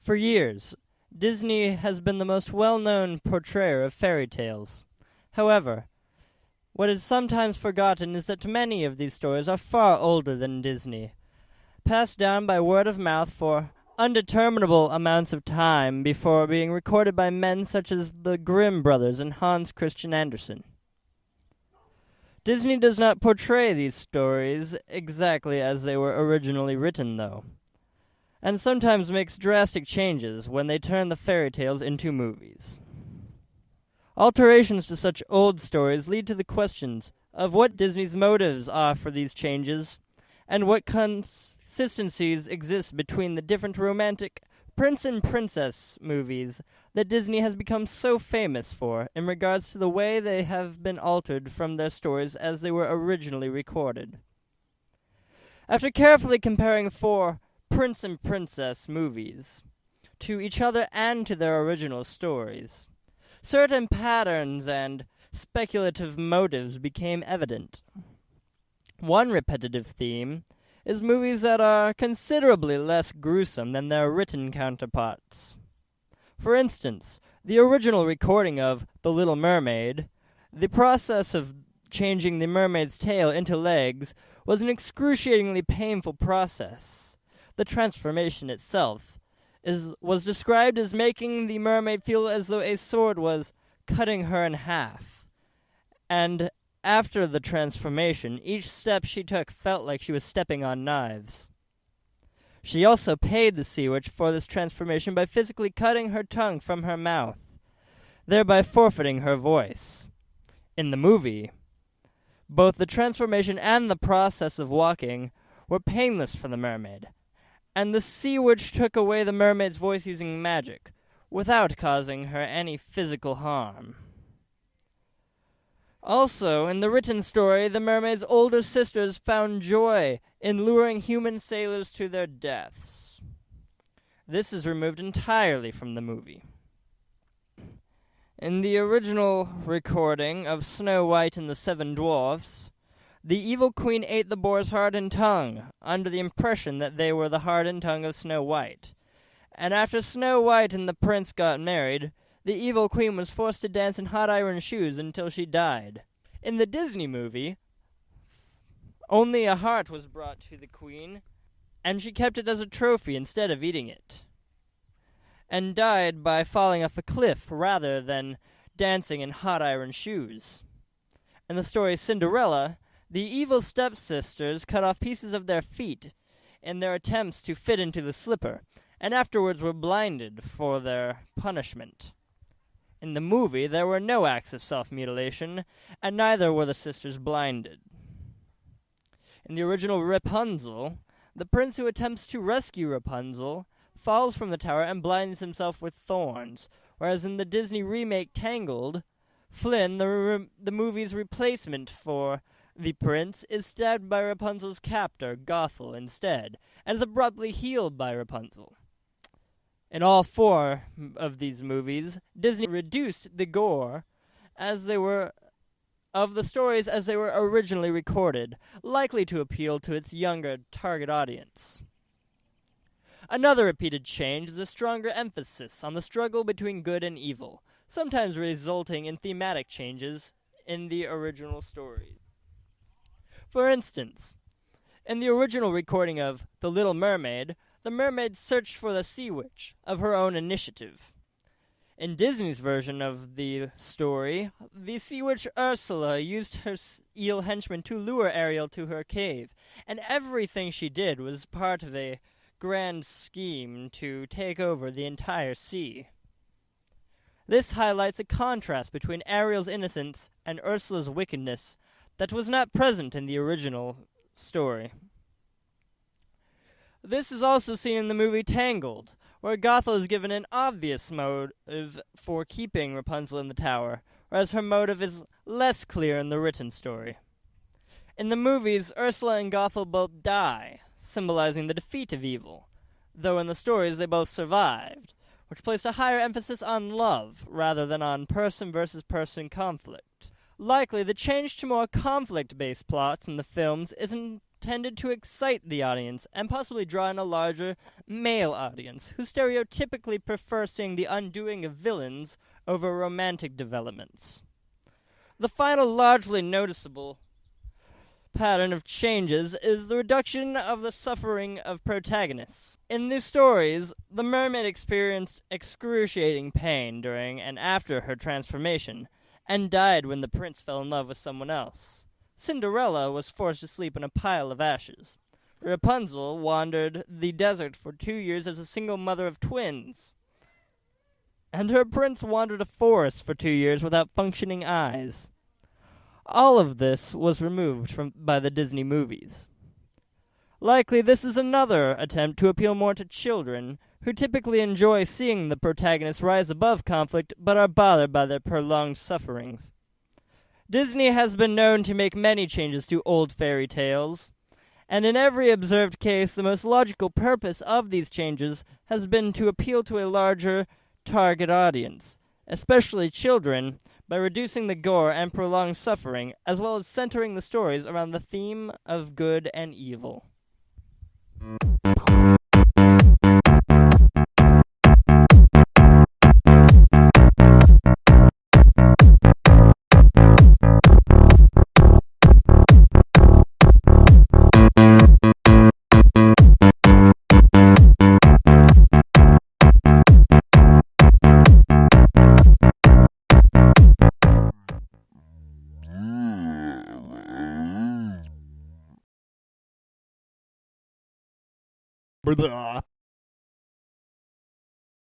For years, Disney has been the most well-known portrayer of fairy tales. However, what is sometimes forgotten is that many of these stories are far older than Disney, passed down by word of mouth for undeterminable amounts of time before being recorded by men such as the Grimm brothers and Hans Christian Andersen. Disney does not portray these stories exactly as they were originally written, though, and sometimes makes drastic changes when they turn the fairy tales into movies. Alterations to such old stories lead to the questions of what Disney's motives are for these changes, and what consistencies exist between the different romantic prince and princess movies that Disney has become so famous for in regards to the way they have been altered from their stories as they were originally recorded. After carefully comparing 4 prince and princess movies to each other and to their original stories, certain patterns and speculative motives became evident. One repetitive theme is movies that are considerably less gruesome than their written counterparts. For instance, the original recording of The Little Mermaid, the process of changing the mermaid's tail into legs was an excruciatingly painful process. The transformation itself was described as making the mermaid feel as though a sword was cutting her in half. And after the transformation, each step she took felt like she was stepping on knives. She also paid the sea witch for this transformation by physically cutting her tongue from her mouth, thereby forfeiting her voice. In the movie, both the transformation and the process of walking were painless for the mermaid, and the sea witch took away the mermaid's voice using magic, without causing her any physical harm. Also, in the written story, the mermaid's older sisters found joy in luring human sailors to their deaths. This is removed entirely from the movie. In the original recording of Snow White and the 7 Dwarfs, the evil queen ate the boar's heart and tongue, under the impression that they were the heart and tongue of Snow White. And after Snow White and the prince got married, the evil queen was forced to dance in hot iron shoes until she died. In the Disney movie, only a heart was brought to the queen, and she kept it as a trophy instead of eating it, and died by falling off a cliff rather than dancing in hot iron shoes. In the story Cinderella, the evil stepsisters cut off pieces of their feet in their attempts to fit into the slipper, and afterwards were blinded for their punishment. In the movie, there were no acts of self-mutilation, and neither were the sisters blinded. In the original Rapunzel, the prince who attempts to rescue Rapunzel falls from the tower and blinds himself with thorns, whereas in the Disney remake Tangled, Flynn, the movie's replacement for the prince, is stabbed by Rapunzel's captor, Gothel, instead, and is abruptly healed by Rapunzel. In all 4 of these movies, Disney reduced the gore of the stories as they were originally recorded, likely to appeal to its younger target audience. Another repeated change is a stronger emphasis on the struggle between good and evil, sometimes resulting in thematic changes in the original story. For instance, in the original recording of The Little Mermaid, the mermaid searched for the sea witch of her own initiative. In Disney's version of the story, the sea witch Ursula used her eel henchman to lure Ariel to her cave, and everything she did was part of a grand scheme to take over the entire sea. This highlights a contrast between Ariel's innocence and Ursula's wickedness that was not present in the original story. This is also seen in the movie Tangled, where Gothel is given an obvious motive for keeping Rapunzel in the tower, whereas her motive is less clear in the written story. In the movies, Ursula and Gothel both die, symbolizing the defeat of evil, though in the stories they both survived, which placed a higher emphasis on love rather than on person-versus-person conflict. Likely, the change to more conflict-based plots in the films is tended to excite the audience and possibly draw in a larger male audience, who stereotypically prefer seeing the undoing of villains over romantic developments. The final largely noticeable pattern of changes is the reduction of the suffering of protagonists. In these stories, the mermaid experienced excruciating pain during and after her transformation, and died when the prince fell in love with someone else. Cinderella was forced to sleep in a pile of ashes. Rapunzel wandered the desert for 2 years as a single mother of twins. And her prince wandered a forest for 2 years without functioning eyes. All of this was removed by the Disney movies. Likely this is another attempt to appeal more to children, who typically enjoy seeing the protagonists rise above conflict but are bothered by their prolonged sufferings. Disney has been known to make many changes to old fairy tales, and in every observed case the most logical purpose of these changes has been to appeal to a larger target audience, especially children, by reducing the gore and prolonged suffering, as well as centering the stories around the theme of good and evil. Blah.